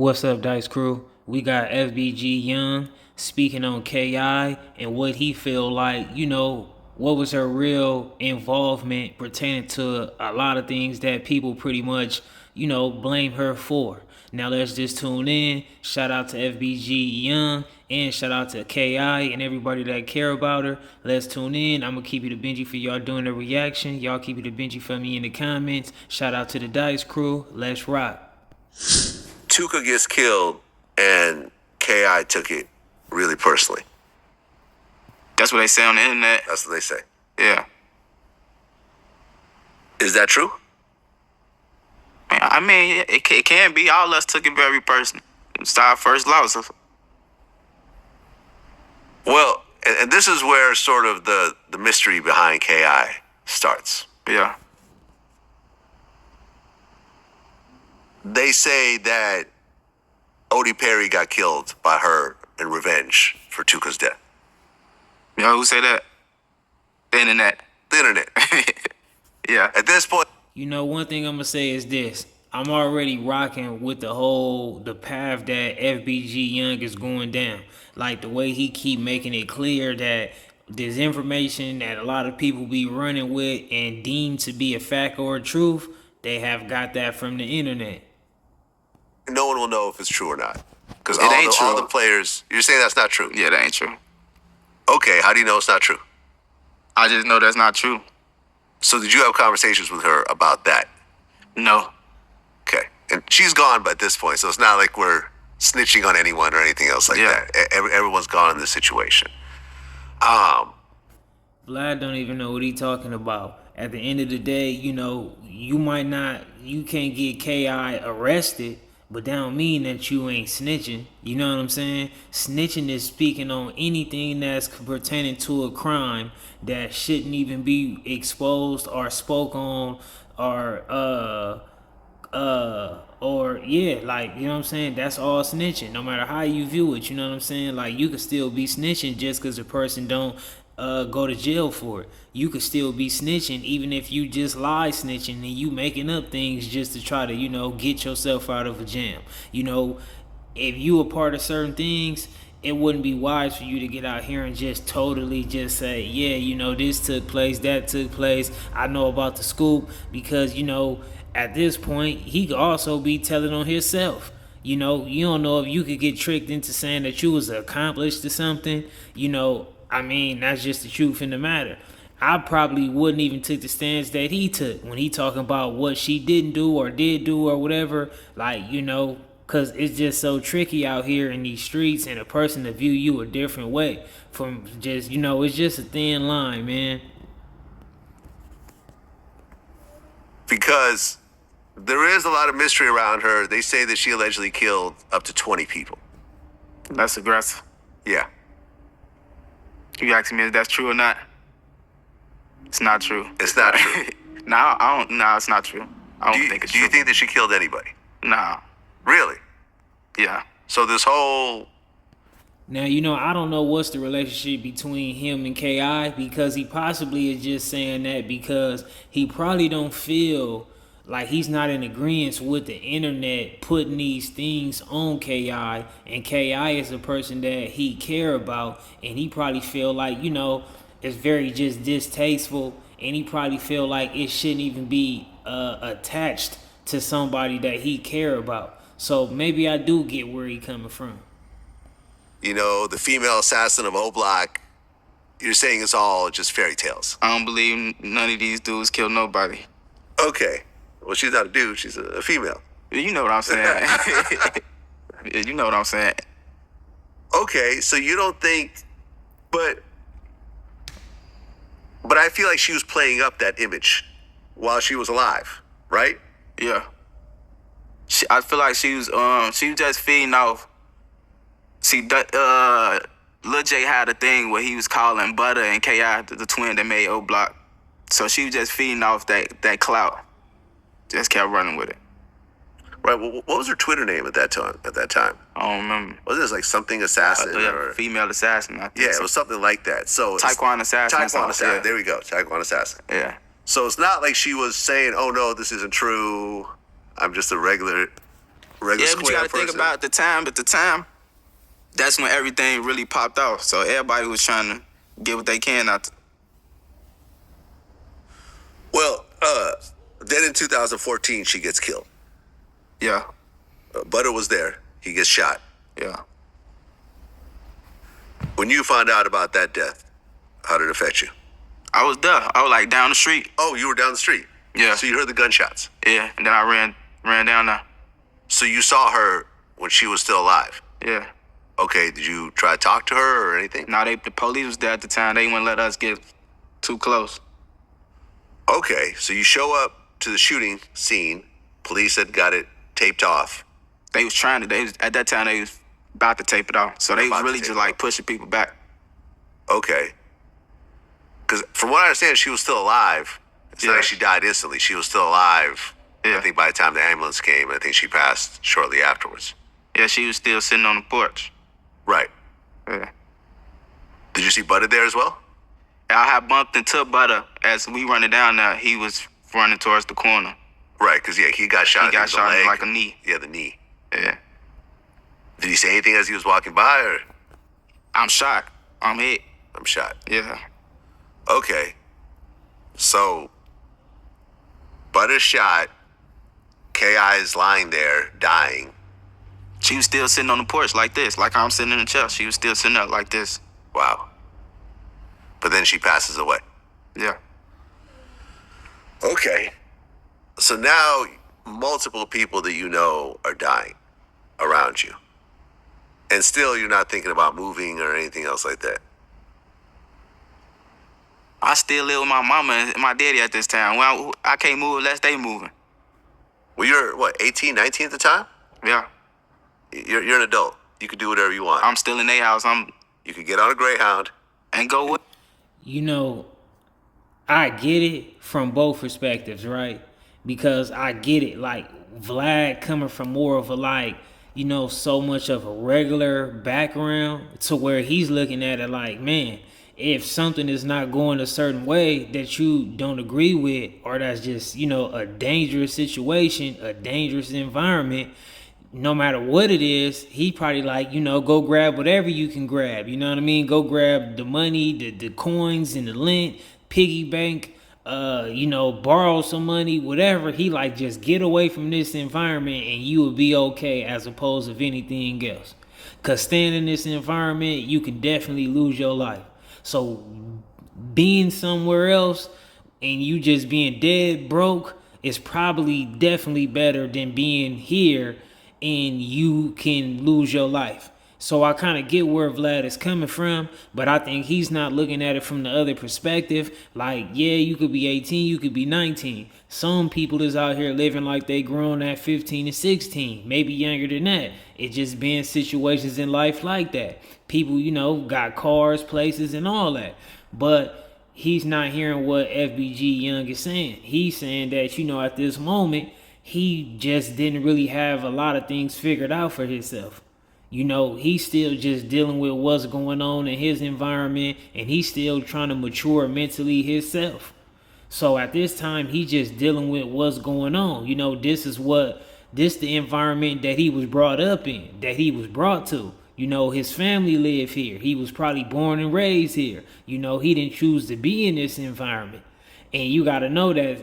What's up, Dice Crew? We got FBG Young speaking on KI and what he feel like, what was her real involvement pertaining to a lot of things that people pretty much, blame her for. Now let's just tune in. Shout out to FBG Young and shout out to KI and everybody that care about her. Let's tune in. I'm gonna keep it a Benji for y'all doing the reaction. Y'all keep it a Benji for me in the comments. Shout out to the Dice Crew. Let's rock. Tuka gets killed, and KI took it really personally. That's what they say on the internet. That's what they say. Yeah. Is that true? I mean, it can be. All of us took it very personal. It's our first loss. Well, and this is where sort of the mystery behind KI starts. Yeah. They say that Odie Perry got killed by her in revenge for Tuka's death. You know who say that? The internet. The internet. Yeah. At this point, One thing I'm gonna say is this. I'm already rocking with the path that FBG Young is going down. Like the way he keep making it clear that this information that a lot of people be running with and deemed to be a fact or a truth, they have got that from the internet. no one will know if it's true or not. Because It ain't all true. the players, you're saying that's not true. Yeah, that ain't true. Okay, how do you know it's not true? I just know that's not true. So did you have conversations with her about that? No. Okay. And she's gone by this point, so it's not like we're snitching on anyone or anything else like Yeah. that. Everyone's gone in this situation. Vlad don't even know what he talking about. At the end of the day, you can't get KI arrested, but that don't mean that you ain't snitching. You know what I'm saying? Snitching is speaking on anything that's pertaining to a crime that shouldn't even be exposed or spoke on or yeah, like, you know what I'm saying? That's all snitching, no matter how you view it, you know what I'm saying? Like, you could still be snitching just because a person don't go to jail for it. You could still be snitching even if you just lie snitching and you making up things just to try to, get yourself out of a jam. If you a part of certain things, it wouldn't be wise for you to get out here and just totally just say, yeah, this took place, that took place. I know about the scoop because, at this point, he could also be telling on himself. You don't know if you could get tricked into saying that you was accomplished to something. That's just the truth in the matter. I probably wouldn't even take the stance that he took when he talking about what she didn't do or did do or whatever. Like, because it's just so tricky out here in these streets and a person to view you a different way from just, it's just a thin line, man. Because there is a lot of mystery around her. They say that she allegedly killed up to 20 people. That's aggressive. Yeah. You asking me if that's true or not? It's not true. It's not true. No, it's not true. I don't think it's true. Do you think that she killed anybody? Nah. Really? Yeah. So this whole... Now, I don't know what's the relationship between him and KI because he possibly is just saying that because he probably don't feel like he's not in agreement with the internet putting these things on KI, and KI is a person that he care about, and he probably feel like, it's very just distasteful, and he probably feel like it shouldn't even be attached to somebody that he care about. So maybe I do get where he coming from. the female assassin of O Block, you're saying it's all just fairy tales. I don't believe none of these dudes killed nobody. Okay. Well, she's not a dude. She's a female. You know what I'm saying. You know what I'm saying. Okay, so you don't think... But I feel like she was playing up that image while she was alive, right? Yeah. I feel like she was just feeding off. See, Lil J had a thing where he was calling Butter and K.I. the twin that made O Block. So she was just feeding off that clout. Just kept running with it. Right. Well, what was her Twitter name at that time? I don't remember. Wasn't it like something assassin or female assassin? I think yeah, it was something like that. So Taekwon assassin. Taekwon assassin. Yeah. There we go. Taekwon assassin. Yeah. So it's not like she was saying, "Oh no, this isn't true. I'm just a regular regular Yeah, but you square got to think person. about the time. At the time, that's when everything really popped off. So everybody was trying to get what they can out. Well, then in 2014, she gets killed. Yeah, Butter was there. He gets shot. yeah. When you found out about that death, how did it affect you? I was there. I was like down the street. Oh, you were down the street. Yeah. So you heard the gunshots. Yeah, and then I ran down there. So you saw her when she was still alive. Yeah. Okay, did you try to talk to her or anything? Now the police was there at the time. They wouldn't let us get too close. Okay, so you show up to the shooting scene. Police had got it taped off. They was trying to. At that time they was about to tape it off. So they was About to really tape just it like off. pushing people back. Okay. Because from what I understand, she was still alive. It's not Yeah. like she died instantly. She was still alive. Yeah. I think by the time the ambulance came, I think she passed shortly afterwards. Yeah, she was still sitting on the porch. Right. Yeah. Did you see Butter there as well? I had bumped into Butter as we running down there. He was running towards the corner. Right, because yeah, he got shot. He got in the shot in leg. like a knee. Yeah, the knee. Yeah. Did he say anything as he was walking by, or I'm shocked. I'm hit. I'm shot? Yeah. Okay. So Butter's shot. K.I. is lying there, dying. She was still sitting on the porch like this, like I'm sitting in the chair. She was still sitting up like this. Wow. But then she passes away. Yeah. Okay. So now multiple people that you know are dying around you. And still you're not thinking about moving or anything else like that. I still live with my mama and my daddy at this time. Well, I can't move unless they moving. Well, you're, what, 18, 19 at the time? Yeah. You're an adult. You can do whatever you want. I'm still in their house. You can get on a Greyhound. And go with. You know, I get it from both perspectives, right? Because I get it, like Vlad coming from more of a like, you know, so much of a regular background to where he's looking at it like, man, if something is not going a certain way that you don't agree with, or that's just, you know, a dangerous situation, a dangerous environment, no matter what it is, he probably like, you know, go grab whatever you can grab. You know what I mean? Go grab the money, the coins and the lint, piggy bank, you know, borrow some money, whatever. He like, just get away from this environment and you will be okay as opposed to anything else. Cause staying in this environment, you can definitely lose your life. So being somewhere else and you just being dead broke is probably definitely better than being here and you can lose your life. So I kind of get where Vlad is coming from, but I think he's not looking at it from the other perspective. Like, yeah, you could be 18, you could be 19. Some people is out here living like they grown at 15 and 16, maybe younger than that. It just been situations in life like that. People, you know, got cars, places, and all that. But he's not hearing what FBG Young is saying. He's saying that, you know, at this moment, he just didn't really have a lot of things figured out for himself. You know, he's still just dealing with what's going on in his environment, and he's still trying to mature mentally himself. So at this time, he's just dealing with what's going on. You know, this the environment that he was brought up in, that he was brought to. You know, his family live here. He was probably born and raised here. You know, he didn't choose to be in this environment. And you got to know that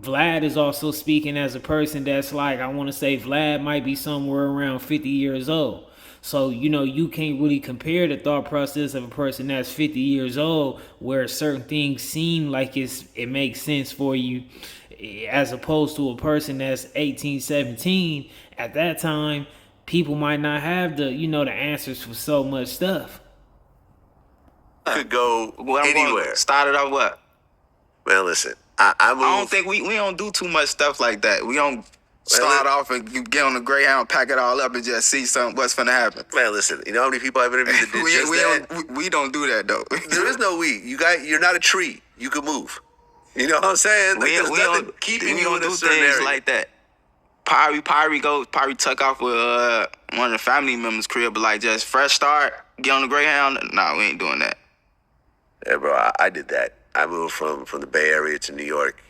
Vlad is also speaking as a person that's like, I want to say Vlad might be somewhere around 50 years old. So, you know, you can't really compare the thought process of a person that's 50 years old where certain things seem like it makes sense for you as opposed to a person that's 18, 17. At that time, people might not have the, you know, the answers for so much stuff. Could go Well, I'm anywhere. going started off what? Man, listen, I moved. I don't think we don't do too much stuff like that. We don't start off and you get on the Greyhound, pack it all up, and just see what's finna happen. Man, listen, you know how many people I've interviewed that did just that? We don't do that though. There is no we. You're not a tree. You can move. You know what I'm saying? Like, there's nothing keeping you in a certain things area. like that. Probably tuck off with one of the family members' crib, but like just fresh start, get on the Greyhound. Nah, we ain't doing that. Yeah, bro, I did that. I moved from the Bay Area to New York.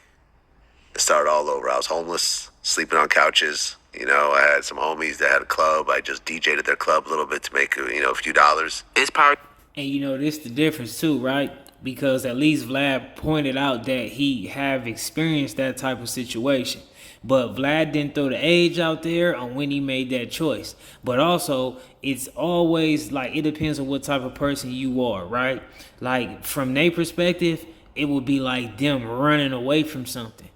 I started all over. I was homeless, sleeping on couches. I had some homies that had a club. I just DJ'd at their club a little bit to make a few dollars. It's probably And this the difference too, right? Because at least Vlad pointed out that he have experienced that type of situation. But Vlad didn't throw the age out there on when he made that choice. But also, it's always like it depends on what type of person you are, right? Like from their perspective, it would be like them running away from something.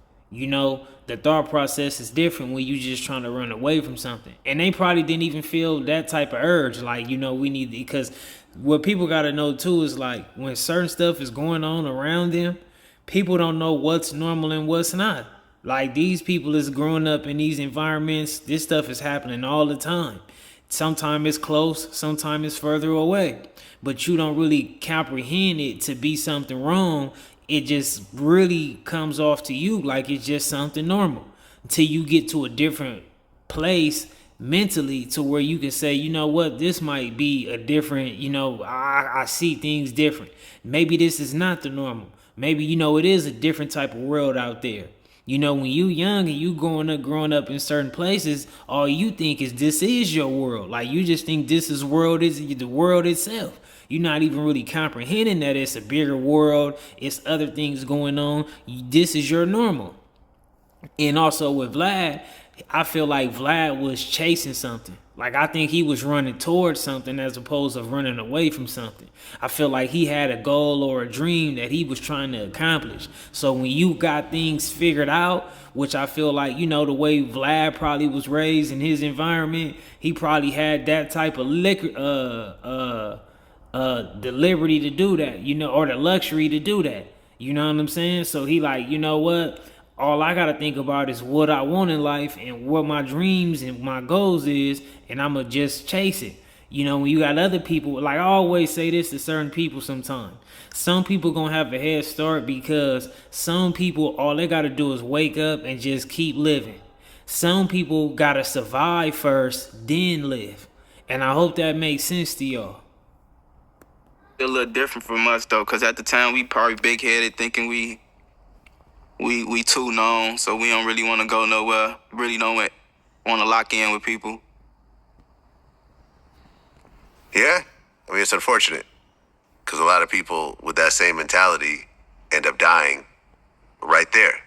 The thought process is different when you just trying to run away from something. And they probably didn't even feel that type of urge. Like, we need, because what people got to know too is like when certain stuff is going on around them, people don't know what's normal and what's not. Like these people is growing up in these environments. This stuff is happening all the time. Sometimes it's close, sometimes it's further away. But you don't really comprehend it to be something wrong. It just really comes off to you like it's just something normal until you get to a different place mentally to where you can say, you know what, this might be a different, I see things different. Maybe this is not the normal. Maybe, it is a different type of world out there. When you young and you growing up in certain places, all you think is this is your world. Like you just think this is the world itself. You're not even really comprehending that it's a bigger world. It's other things going on. This is your normal. And also with Vlad, I feel like Vlad was chasing something. Like I think he was running towards something as opposed to running away from something. I feel like he had a goal or a dream that he was trying to accomplish. So when you got things figured out, which I feel like, the way Vlad probably was raised in his environment, he probably had that type of the liberty to do that, or the luxury to do that. You know what I'm saying? So he like, you know what? All I gotta think about is what I want in life and what my dreams and my goals is, and I'ma just chase it. When you got other people, like I always say this to certain people sometimes. Some people gonna have a head start because some people, all they gotta do is wake up and just keep living. Some people gotta survive first, then live. And I hope that makes sense to y'all. a little different from us though, cause at the time we probably big headed, thinking we too known, so we don't really want to go nowhere. Really don't want to lock in with people. Yeah, it's unfortunate because a lot of people with that same mentality end up dying right there.